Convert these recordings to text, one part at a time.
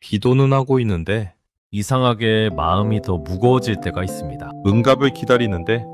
기도는 하고 있는데 이상하게 마음이 더 무거워질 때가 있습니다. 응답을 기다리는데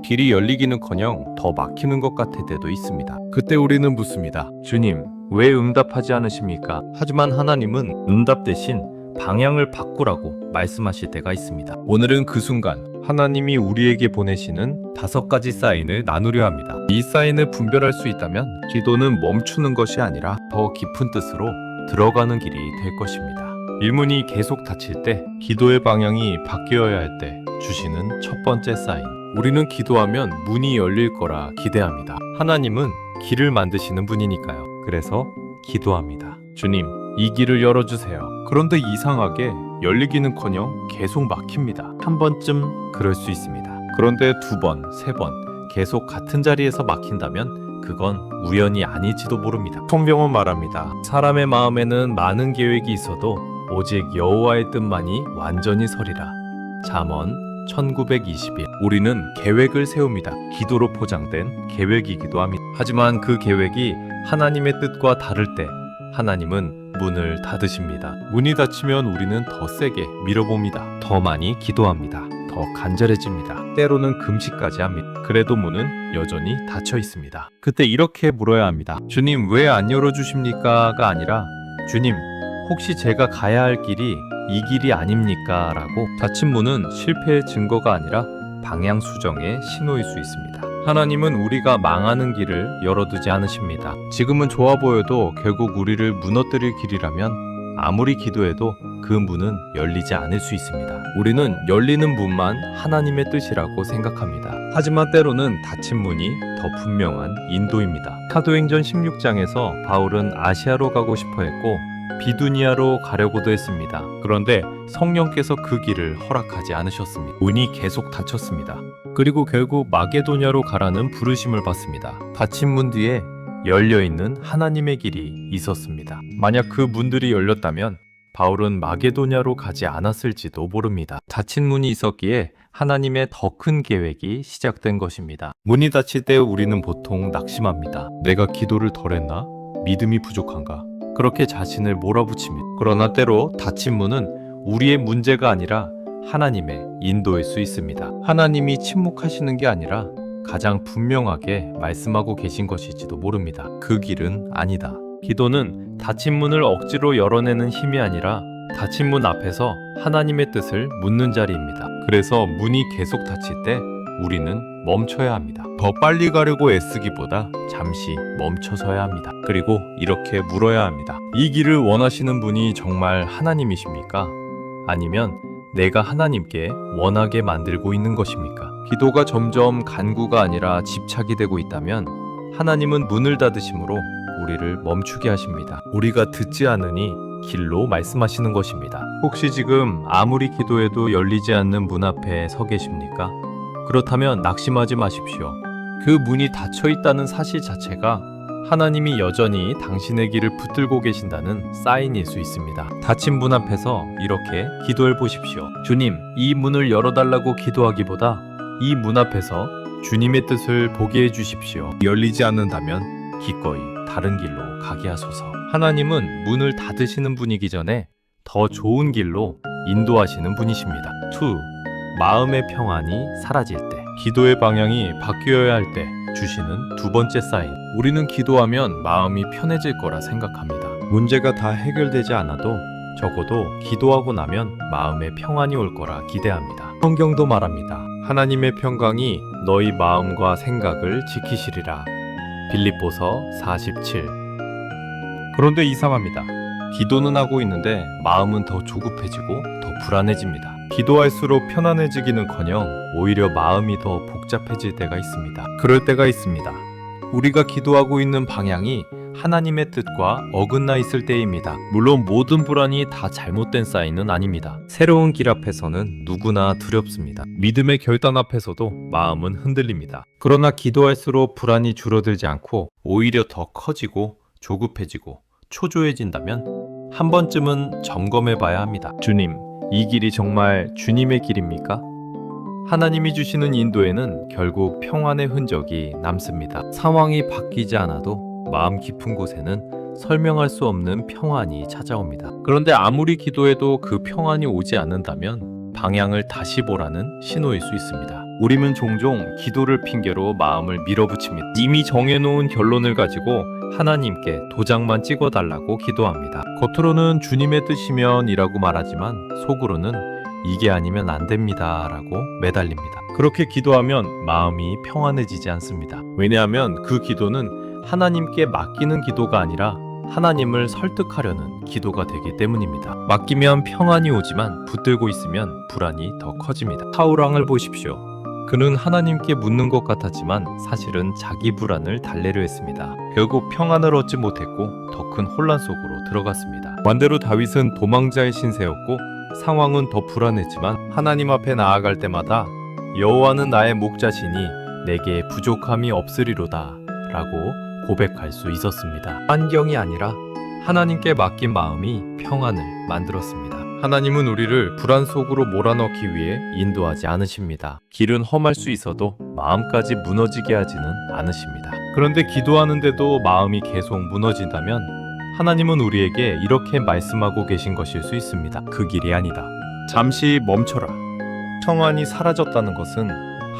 길이 열리기는커녕 더 막히는 것 같을 때도 있습니다. 그때 우리는 묻습니다. 주님, 왜 응답하지 않으십니까? 하지만 하나님은 응답 대신 방향을 바꾸라고 말씀하실 때가 있습니다. 오늘은 그 순간 하나님이 우리에게 보내시는 5가지 사인을 나누려 합니다. 이 사인을 분별할 수 있다면 기도는 멈추는 것이 아니라 더 깊은 뜻으로 들어가는 길이 될 것입니다. 일문이 계속 닫힐 때, 기도의 방향이 바뀌어야 할 때 주시는 첫 번째 사인. 우리는 기도하면 문이 열릴 거라 기대합니다. 하나님은 길을 만드시는 분이니까요. 그래서 기도합니다. 주님, 이 길을 열어주세요. 그런데 이상하게 열리기는커녕 계속 막힙니다. 한 번쯤 그럴 수 있습니다. 그런데 2번, 3번 계속 같은 자리에서 막힌다면 그건 우연이 아닐지도 모릅니다. 성경은 말합니다. 사람의 마음에는 많은 계획이 있어도 오직 여호와의 뜻만이 완전히 서리라. 잠언 1921. 우리는 계획을 세웁니다. 기도로 포장된 계획이기도 합니다. 하지만 그 계획이 하나님의 뜻과 다를 때 하나님은 문을 닫으십니다. 문이 닫히면 우리는 더 세게 밀어봅니다. 더 많이 기도합니다. 더 간절해집니다. 때로는 금식까지 합니다. 그래도 문은 여전히 닫혀 있습니다. 그때 이렇게 물어야 합니다. 주님, 왜 안 열어주십니까?가 아니라 주님, 혹시 제가 가야 할 길이 이 길이 아닙니까? 라고. 닫힌 문은 실패의 증거가 아니라 방향 수정의 신호일 수 있습니다. 하나님은 우리가 망하는 길을 열어두지 않으십니다. 지금은 좋아 보여도 결국 우리를 무너뜨릴 길이라면 아무리 기도해도 그 문은 열리지 않을 수 있습니다. 우리는 열리는 문만 하나님의 뜻이라고 생각합니다. 하지만 때로는 닫힌 문이 더 분명한 인도입니다. 사도행전 16장에서 바울은 아시아로 가고 싶어 했고 비두니아로 가려고도 했습니다. 그런데 성령께서 그 길을 허락하지 않으셨습니다. 문이 계속 닫혔습니다. 그리고 결국 마게도냐로 가라는 부르심을 받습니다. 닫힌 문 뒤에 열려있는 하나님의 길이 있었습니다. 만약 그 문들이 열렸다면 바울은 마게도냐로 가지 않았을지도 모릅니다. 닫힌 문이 있었기에 하나님의 더 큰 계획이 시작된 것입니다. 문이 닫힐 때 우리는 보통 낙심합니다. 내가 기도를 덜 했나? 믿음이 부족한가? 그렇게 자신을 몰아붙입니다. 그러나 때로 닫힌 문은 우리의 문제가 아니라 하나님의 인도일 수 있습니다. 하나님이 침묵하시는 게 아니라 가장 분명하게 말씀하고 계신 것일지도 모릅니다. 그 길은 아니다. 기도는 닫힌 문을 억지로 열어내는 힘이 아니라 닫힌 문 앞에서 하나님의 뜻을 묻는 자리입니다. 그래서 문이 계속 닫힐 때 우리는 멈춰야 합니다. 더 빨리 가려고 애쓰기보다 잠시 멈춰서야 합니다. 그리고 이렇게 물어야 합니다. 이 길을 원하시는 분이 정말 하나님이십니까? 아니면 내가 하나님께 원하게 만들고 있는 것입니까? 기도가 점점 간구가 아니라 집착이 되고 있다면 하나님은 문을 닫으심으로 우리를 멈추게 하십니다. 우리가 듣지 않으니 길로 말씀하시는 것입니다. 혹시 지금 아무리 기도해도 열리지 않는 문 앞에 서 계십니까? 그렇다면 낙심하지 마십시오. 그 문이 닫혀 있다는 사실 자체가 하나님이 여전히 당신의 길을 붙들고 계신다는 사인일 수 있습니다. 닫힌 문 앞에서 이렇게 기도해 보십시오. 주님, 이 문을 열어달라고 기도하기보다 이 문 앞에서 주님의 뜻을 보게 해주십시오. 열리지 않는다면 기꺼이 다른 길로 가게 하소서. 하나님은 문을 닫으시는 분이기 전에 더 좋은 길로 인도하시는 분이십니다. 2. 마음의 평안이 사라질 때, 기도의 방향이 바뀌어야 할 때 주시는 2번째 사인. 우리는 기도하면 마음이 편해질 거라 생각합니다. 문제가 다 해결되지 않아도 적어도 기도하고 나면 마음의 평안이 올 거라 기대합니다. 성경도 말합니다. 하나님의 평강이 너희 마음과 생각을 지키시리라. 빌립보서 4:17. 그런데 이상합니다. 기도는 하고 있는데 마음은 더 조급해지고 더 불안해집니다. 기도할수록 편안해지기는커녕 오히려 마음이 더 복잡해질 때가 있습니다. 그럴 때가 있습니다. 우리가 기도하고 있는 방향이 하나님의 뜻과 어긋나 있을 때입니다. 물론 모든 불안이 다 잘못된 사인은 아닙니다. 새로운 길 앞에서는 누구나 두렵습니다. 믿음의 결단 앞에서도 마음은 흔들립니다. 그러나 기도할수록 불안이 줄어들지 않고 오히려 더 커지고 조급해지고 초조해진다면 한 번쯤은 점검해 봐야 합니다. 주님, 이 길이 정말 주님의 길입니까? 하나님이 주시는 인도에는 결국 평안의 흔적이 남습니다. 상황이 바뀌지 않아도 마음 깊은 곳에는 설명할 수 없는 평안이 찾아옵니다. 그런데 아무리 기도해도 그 평안이 오지 않는다면 방향을 다시 보라는 신호일 수 있습니다. 우리는 종종 기도를 핑계로 마음을 밀어붙입니다. 이미 정해놓은 결론을 가지고 하나님께 도장만 찍어달라고 기도합니다. 겉으로는 주님의 뜻이면 이라고 말하지만 속으로는 이게 아니면 안 됩니다 라고 매달립니다. 그렇게 기도하면 마음이 평안해지지 않습니다. 왜냐하면 그 기도는 하나님께 맡기는 기도가 아니라 하나님을 설득하려는 기도가 되기 때문입니다. 맡기면 평안이 오지만 붙들고 있으면 불안이 더 커집니다. 사울왕을 보십시오. 그는 하나님께 묻는 것 같았지만 사실은 자기 불안을 달래려 했습니다. 결국 평안을 얻지 못했고 더 큰 혼란 속으로 들어갔습니다. 반대로 다윗은 도망자의 신세였고 상황은 더 불안했지만 하나님 앞에 나아갈 때마다 여호와는 나의 목자시니 내게 부족함이 없으리로다 라고 고백할 수 있었습니다. 환경이 아니라 하나님께 맡긴 마음이 평안을 만들었습니다. 하나님은 우리를 불안 속으로 몰아넣기 위해 인도하지 않으십니다. 길은 험할 수 있어도 마음까지 무너지게 하지는 않으십니다. 그런데 기도하는데도 마음이 계속 무너진다면 하나님은 우리에게 이렇게 말씀하고 계신 것일 수 있습니다. 그 길이 아니다. 잠시 멈춰라. 평안이 사라졌다는 것은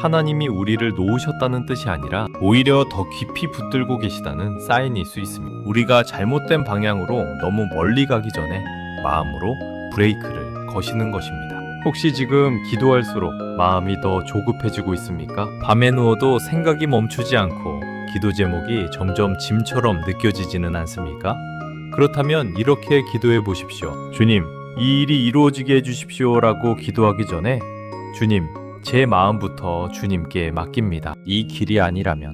하나님이 우리를 놓으셨다는 뜻이 아니라 오히려 더 깊이 붙들고 계시다는 사인일 수 있습니다. 우리가 잘못된 방향으로 너무 멀리 가기 전에 마음으로 브레이크를 거시는 것입니다. 혹시 지금 기도할수록 마음이 더 조급해지고 있습니까? 밤에 누워도 생각이 멈추지 않고 기도 제목이 점점 짐처럼 느껴지지는 않습니까? 그렇다면 이렇게 기도해 보십시오. 주님, 이 일이 이루어지게 해주십시오 라고 기도하기 전에 주님, 제 마음부터 주님께 맡깁니다. 이 길이 아니라면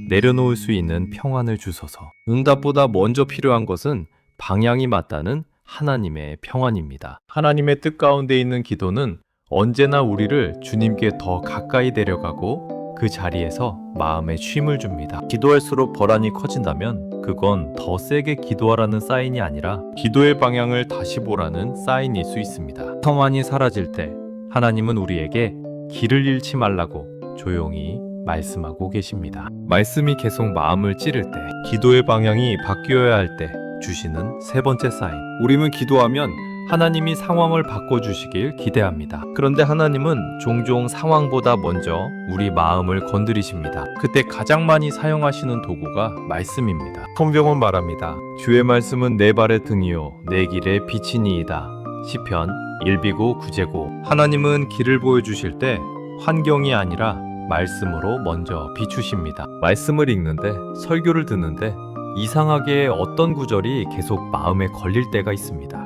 내려놓을 수 있는 평안을 주소서. 응답보다 먼저 필요한 것은 방향이 맞다는 하나님의 평안입니다. 하나님의 뜻 가운데 있는 기도는 언제나 우리를 주님께 더 가까이 데려가고 그 자리에서 마음에 쉼을 줍니다. 기도할수록 불안이 커진다면 그건 더 세게 기도하라는 사인이 아니라 기도의 방향을 다시 보라는 사인일 수 있습니다. 평안이 사라질 때 하나님은 우리에게 길을 잃지 말라고 조용히 말씀하고 계십니다. 말씀이 계속 마음을 찌를 때, 기도의 방향이 바뀌어야 할 때 주시는 세 번째 사인. 우리는 기도하면 하나님이 상황을 바꿔주시길 기대합니다. 그런데 하나님은 종종 상황보다 먼저 우리 마음을 건드리십니다. 그때 가장 많이 사용하시는 도구가 말씀입니다. 성경은 말합니다. 주의 말씀은 내 발의 등이요 내 길의 빛이니이다. 시편 1비고 9제곱. 하나님은 길을 보여주실 때 환경이 아니라 말씀으로 먼저 비추십니다. 말씀을 읽는데, 설교를 듣는데 이상하게 어떤 구절이 계속 마음에 걸릴 때가 있습니다.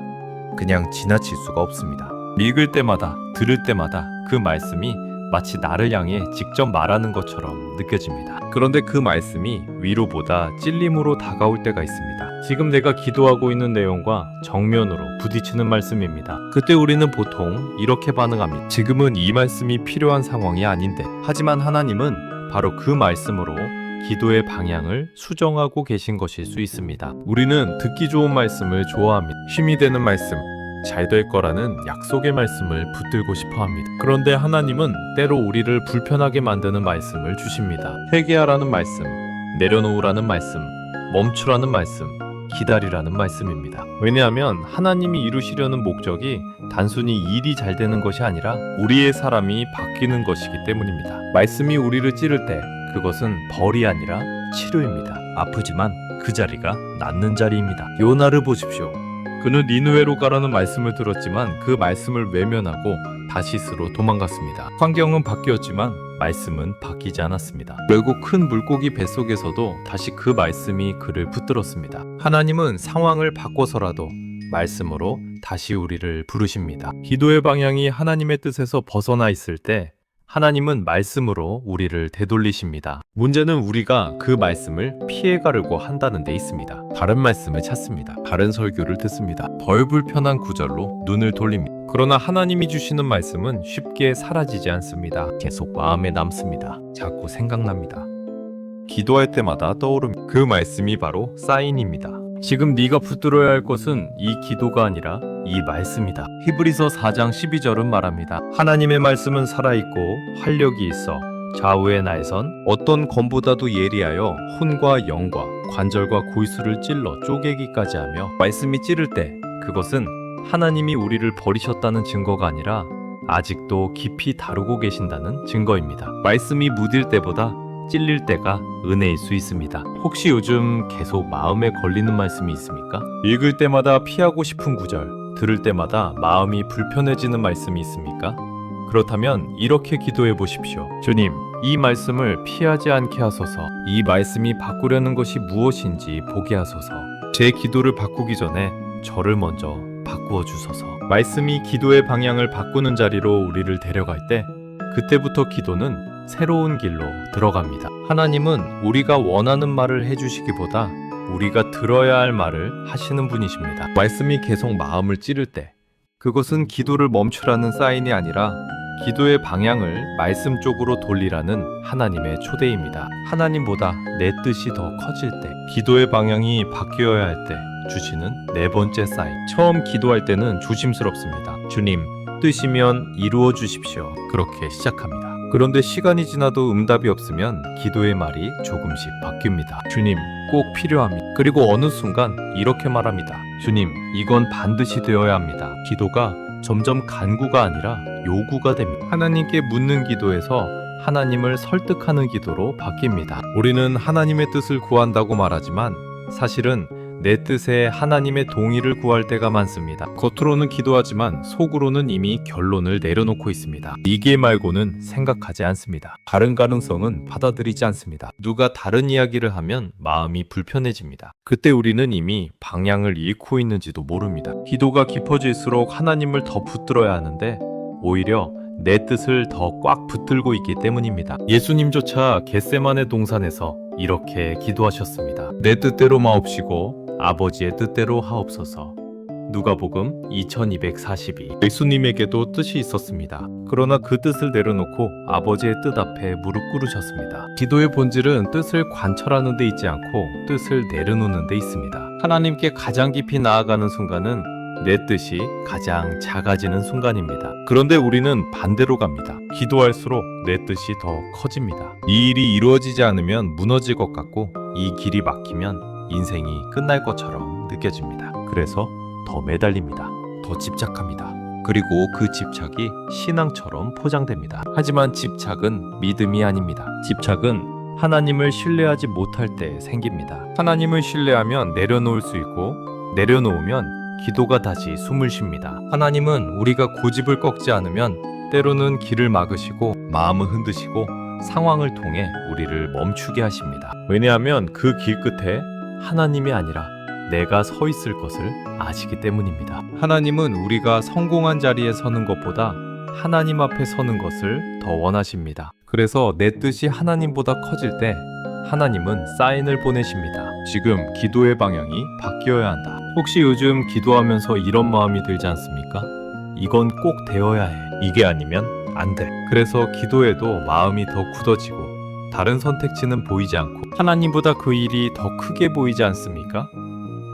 그냥 지나칠 수가 없습니다. 읽을 때마다, 들을 때마다 그 말씀이 마치 나를 향해 직접 말하는 것처럼 느껴집니다. 그런데 그 말씀이 위로보다 찔림으로 다가올 때가 있습니다. 지금 내가 기도하고 있는 내용과 정면으로 부딪히는 말씀입니다. 그때 우리는 보통 이렇게 반응합니다. 지금은 이 말씀이 필요한 상황이 아닌데. 하지만 하나님은 바로 그 말씀으로 기도의 방향을 수정하고 계신 것일 수 있습니다. 우리는 듣기 좋은 말씀을 좋아합니다. 힘이 되는 말씀, 잘 될 거라는 약속의 말씀을 붙들고 싶어 합니다. 그런데 하나님은 때로 우리를 불편하게 만드는 말씀을 주십니다. 회개하라는 말씀, 내려놓으라는 말씀, 멈추라는 말씀, 기다리라는 말씀입니다. 왜냐하면 하나님이 이루시려는 목적이 단순히 일이 잘 되는 것이 아니라 우리의 사람이 바뀌는 것이기 때문입니다. 말씀이 우리를 찌를 때 그것은 벌이 아니라 치료입니다. 아프지만 그 자리가 낫는 자리입니다. 요나를 보십시오. 그는 니느웨로 가라는 말씀을 들었지만 그 말씀을 외면하고 다시스로 도망갔습니다. 환경은 바뀌었지만 말씀은 바뀌지 않았습니다. 결국 큰 물고기 뱃속에서도 다시 그 말씀이 그를 붙들었습니다. 하나님은 상황을 바꿔서라도 말씀으로 다시 우리를 부르십니다. 기도의 방향이 하나님의 뜻에서 벗어나 있을 때 하나님은 말씀으로 우리를 되돌리십니다. 문제는 우리가 그 말씀을 피해가려고 한다는 데 있습니다. 다른 말씀을 찾습니다. 다른 설교를 듣습니다. 덜 불편한 구절로 눈을 돌립니다. 그러나 하나님이 주시는 말씀은 쉽게 사라지지 않습니다. 계속 마음에 남습니다. 자꾸 생각납니다. 기도할 때마다 떠오릅니다. 그 말씀이 바로 사인입니다. 지금 네가 붙들어야 할 것은 이 기도가 아니라 이 말씀이다. 히브리서 4장 12절은 말합니다. 하나님의 말씀은 살아있고 활력이 있어 좌우의 날선 어떤 검보다도 예리하여 혼과 영과 관절과 골수를 찔러 쪼개기까지 하며 말씀이 찌를 때 그것은 하나님이 우리를 버리셨다는 증거가 아니라 아직도 깊이 다루고 계신다는 증거입니다. 말씀이 무딜 때보다 찔릴 때가 은혜일 수 있습니다. 혹시 요즘 계속 마음에 걸리는 말씀이 있습니까? 읽을 때마다 피하고 싶은 구절, 들을 때마다 마음이 불편해지는 말씀이 있습니까? 그렇다면 이렇게 기도해 보십시오. 주님, 이 말씀을 피하지 않게 하소서. 이 말씀이 바꾸려는 것이 무엇인지 보게 하소서. 제 기도를 바꾸기 전에 저를 먼저 바꾸어 주소서. 말씀이 기도의 방향을 바꾸는 자리로 우리를 데려갈 때 그때부터 기도는 새로운 길로 들어갑니다. 하나님은 우리가 원하는 말을 해주시기보다 우리가 들어야 할 말을 하시는 분이십니다. 말씀이 계속 마음을 찌를 때 그것은 기도를 멈추라는 사인이 아니라 기도의 방향을 말씀 쪽으로 돌리라는 하나님의 초대입니다. 하나님보다 내 뜻이 더 커질 때, 기도의 방향이 바뀌어야 할 때 주시는 네 번째 사인. 처음 기도할 때는 조심스럽습니다. 주님, 뜻이면 이루어 주십시오. 그렇게 시작합니다. 그런데 시간이 지나도 응답이 없으면 기도의 말이 조금씩 바뀝니다. 주님, 꼭 필요합니다. 그리고 어느 순간 이렇게 말합니다. 주님, 이건 반드시 되어야 합니다. 기도가 점점 간구가 아니라 요구가 됩니다. 하나님께 묻는 기도에서 하나님을 설득하는 기도로 바뀝니다. 우리는 하나님의 뜻을 구한다고 말하지만 사실은 내 뜻에 하나님의 동의를 구할 때가 많습니다. 겉으로는 기도하지만 속으로는 이미 결론을 내려놓고 있습니다. 이게 말고는 생각하지 않습니다. 다른 가능성은 받아들이지 않습니다. 누가 다른 이야기를 하면 마음이 불편해집니다. 그때 우리는 이미 방향을 잃고 있는지도 모릅니다. 기도가 깊어질수록 하나님을 더 붙들어야 하는데 오히려 내 뜻을 더 꽉 붙들고 있기 때문입니다. 예수님조차 겟세마네 동산에서 이렇게 기도하셨습니다. 내 뜻대로 마옵시고 아버지의 뜻대로 하옵소서. 누가복음 2242. 예수님에게도 뜻이 있었습니다. 그러나 그 뜻을 내려놓고 아버지의 뜻 앞에 무릎 꿇으셨습니다. 기도의 본질은 뜻을 관철하는 데 있지 않고 뜻을 내려놓는 데 있습니다. 하나님께 가장 깊이 나아가는 순간은 내 뜻이 가장 작아지는 순간입니다. 그런데 우리는 반대로 갑니다. 기도할수록 내 뜻이 더 커집니다. 이 일이 이루어지지 않으면 무너질 것 같고 이 길이 막히면 인생이 끝날 것처럼 느껴집니다. 그래서 더 매달립니다. 더 집착합니다. 그리고 그 집착이 신앙처럼 포장됩니다. 하지만 집착은 믿음이 아닙니다. 집착은 하나님을 신뢰하지 못할 때 생깁니다. 하나님을 신뢰하면 내려놓을 수 있고 내려놓으면 기도가 다시 숨을 쉽니다. 하나님은 우리가 고집을 꺾지 않으면 때로는 길을 막으시고 마음을 흔드시고 상황을 통해 우리를 멈추게 하십니다. 왜냐하면 그 길 끝에 하나님이 아니라 내가 서 있을 것을 아시기 때문입니다. 하나님은 우리가 성공한 자리에 서는 것보다 하나님 앞에 서는 것을 더 원하십니다. 그래서 내 뜻이 하나님보다 커질 때 하나님은 사인을 보내십니다. 지금 기도의 방향이 바뀌어야 한다. 혹시 요즘 기도하면서 이런 마음이 들지 않습니까? 이건 꼭 되어야 해. 이게 아니면 안 돼. 그래서 기도에도 마음이 더 굳어지고 다른 선택지는 보이지 않고 하나님보다 그 일이 더 크게 보이지 않습니까?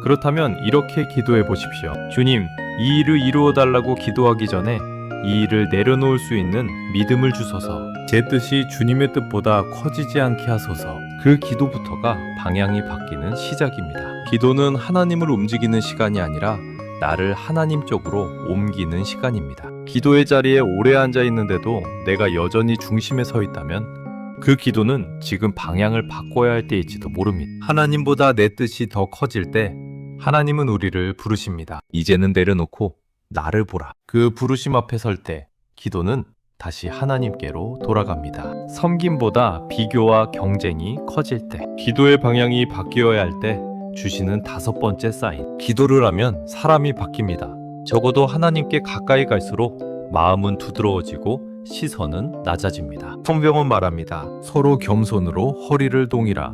그렇다면 이렇게 기도해 보십시오. 주님, 이 일을 이루어 달라고 기도하기 전에 이 일을 내려놓을 수 있는 믿음을 주소서. 제 뜻이 주님의 뜻보다 커지지 않게 하소서. 그 기도부터가 방향이 바뀌는 시작입니다. 기도는 하나님을 움직이는 시간이 아니라 나를 하나님 쪽으로 옮기는 시간입니다. 기도의 자리에 오래 앉아 있는데도 내가 여전히 중심에 서 있다면 그 기도는 지금 방향을 바꿔야 할 때일지도 모릅니다. 하나님보다 내 뜻이 더 커질 때 하나님은 우리를 부르십니다. 이제는 내려놓고 나를 보라. 그 부르심 앞에 설 때 기도는 다시 하나님께로 돌아갑니다. 섬김보다 비교와 경쟁이 커질 때, 기도의 방향이 바뀌어야 할 때 주시는 다섯 번째 사인. 기도를 하면 사람이 바뀝니다. 적어도 하나님께 가까이 갈수록 마음은 두드러워지고 시선은 낮아집니다. 성경은 말합니다. 서로 겸손으로 허리를 동이라.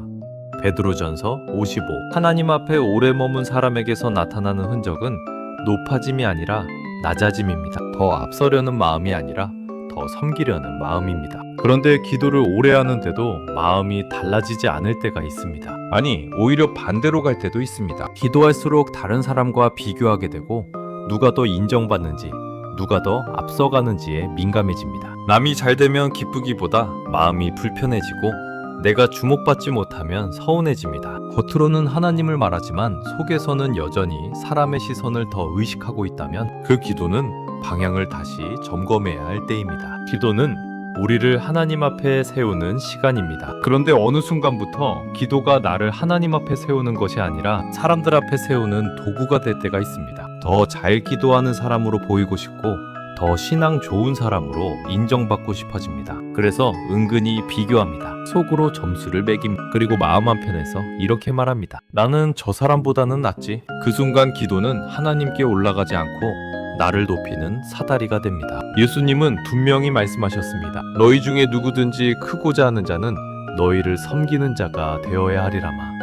베드로전서 55. 하나님 앞에 오래 머문 사람에게서 나타나는 흔적은 높아짐이 아니라 낮아짐입니다. 더 앞서려는 마음이 아니라 더 섬기려는 마음입니다. 그런데 기도를 오래 하는데도 마음이 달라지지 않을 때가 있습니다. 아니, 오히려 반대로 갈 때도 있습니다. 기도할수록 다른 사람과 비교하게 되고 누가 더 인정받는지, 누가 더 앞서가는지에 민감해집니다. 남이 잘 되면 기쁘기보다 마음이 불편해지고 내가 주목받지 못하면 서운해집니다. 겉으로는 하나님을 말하지만 속에서는 여전히 사람의 시선을 더 의식하고 있다면 그 기도는 방향을 다시 점검해야 할 때입니다. 기도는 우리를 하나님 앞에 세우는 시간입니다. 그런데 어느 순간부터 기도가 나를 하나님 앞에 세우는 것이 아니라 사람들 앞에 세우는 도구가 될 때가 있습니다. 더 잘 기도하는 사람으로 보이고 싶고 더 신앙 좋은 사람으로 인정받고 싶어집니다. 그래서 은근히 비교합니다. 속으로 점수를 매깁니다. 그리고 마음 한편에서 이렇게 말합니다. 나는 저 사람보다는 낫지. 그 순간 기도는 하나님께 올라가지 않고 나를 높이는 사다리가 됩니다. 예수님은 분명히 말씀하셨습니다. 너희 중에 누구든지 크고자 하는 자는 너희를 섬기는 자가 되어야 하리라마.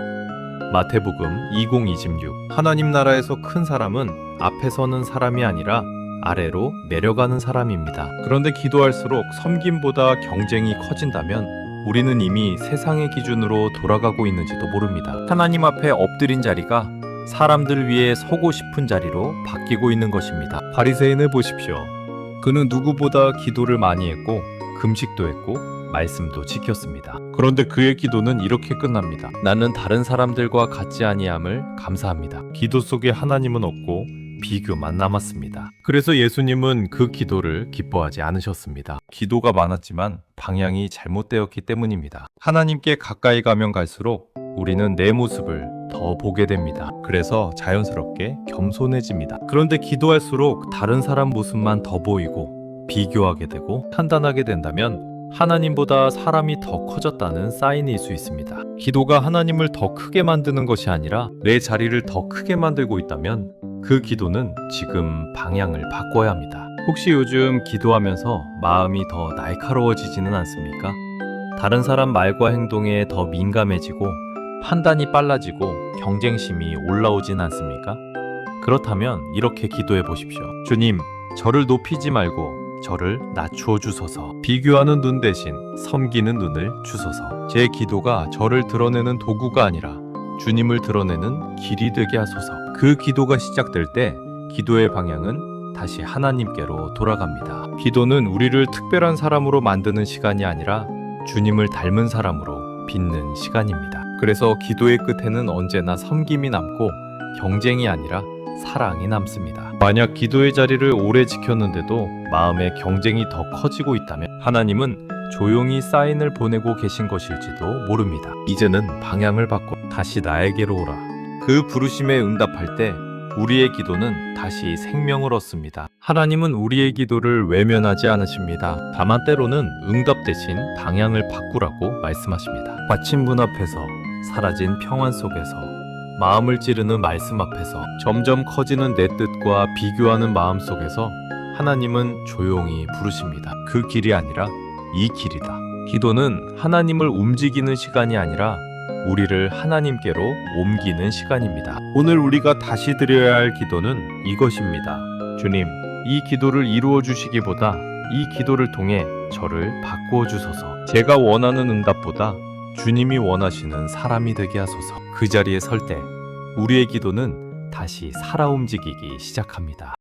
마태복음 20:26. 하나님 나라에서 큰 사람은 앞에 서는 사람이 아니라 아래로 내려가는 사람입니다. 그런데 기도할수록 섬김보다 경쟁이 커진다면 우리는 이미 세상의 기준으로 돌아가고 있는지도 모릅니다. 하나님 앞에 엎드린 자리가 사람들 위해 서고 싶은 자리로 바뀌고 있는 것입니다. 바리새인을 보십시오. 그는 누구보다 기도를 많이 했고 금식도 했고 말씀도 지켰습니다. 그런데 그의 기도는 이렇게 끝납니다. 나는 다른 사람들과 같지 아니함을 감사합니다. 기도 속에 하나님은 없고 비교만 남았습니다. 그래서 예수님은 그 기도를 기뻐하지 않으셨습니다. 기도가 많았지만 방향이 잘못되었기 때문입니다. 하나님께 가까이 가면 갈수록 우리는 내 모습을 더 보게 됩니다. 그래서 자연스럽게 겸손해집니다. 그런데 기도할수록 다른 사람 모습만 더 보이고 비교하게 되고 판단하게 된다면 하나님보다 사람이 더 커졌다는 사인일 수 있습니다. 기도가 하나님을 더 크게 만드는 것이 아니라 내 자리를 더 크게 만들고 있다면 그 기도는 지금 방향을 바꿔야 합니다. 혹시 요즘 기도하면서 마음이 더 날카로워지지는 않습니까? 다른 사람 말과 행동에 더 민감해지고 판단이 빨라지고 경쟁심이 올라오진 않습니까? 그렇다면 이렇게 기도해 보십시오. 주님, 저를 높이지 말고 저를 낮추어 주소서. 비교하는 눈 대신 섬기는 눈을 주소서. 제 기도가 저를 드러내는 도구가 아니라 주님을 드러내는 길이 되게 하소서. 그 기도가 시작될 때 기도의 방향은 다시 하나님께로 돌아갑니다. 기도는 우리를 특별한 사람으로 만드는 시간이 아니라 주님을 닮은 사람으로 빚는 시간입니다. 그래서 기도의 끝에는 언제나 섬김이 남고 경쟁이 아니라 사랑이 남습니다. 만약 기도의 자리를 오래 지켰는데도 마음의 경쟁이 더 커지고 있다면 하나님은 조용히 사인을 보내고 계신 것일지도 모릅니다. 이제는 방향을 바꿔 다시 나에게로 오라. 그 부르심에 응답할 때 우리의 기도는 다시 생명을 얻습니다. 하나님은 우리의 기도를 외면하지 않으십니다. 다만 때로는 응답 대신 방향을 바꾸라고 말씀하십니다. 갇힌 문 앞에서 사라진 평안 속에서 마음을 찌르는 말씀 앞에서 점점 커지는 내 뜻과 비교하는 마음 속에서 하나님은 조용히 부르십니다. 그 길이 아니라 이 길이다. 기도는 하나님을 움직이는 시간이 아니라 우리를 하나님께로 옮기는 시간입니다. 오늘 우리가 다시 드려야 할 기도는 이것입니다. 주님, 이 기도를 이루어 주시기보다 이 기도를 통해 저를 바꾸어 주소서. 제가 원하는 응답보다 주님이 원하시는 사람이 되게 하소서. 그 자리에 설 때 우리의 기도는 다시 살아 움직이기 시작합니다.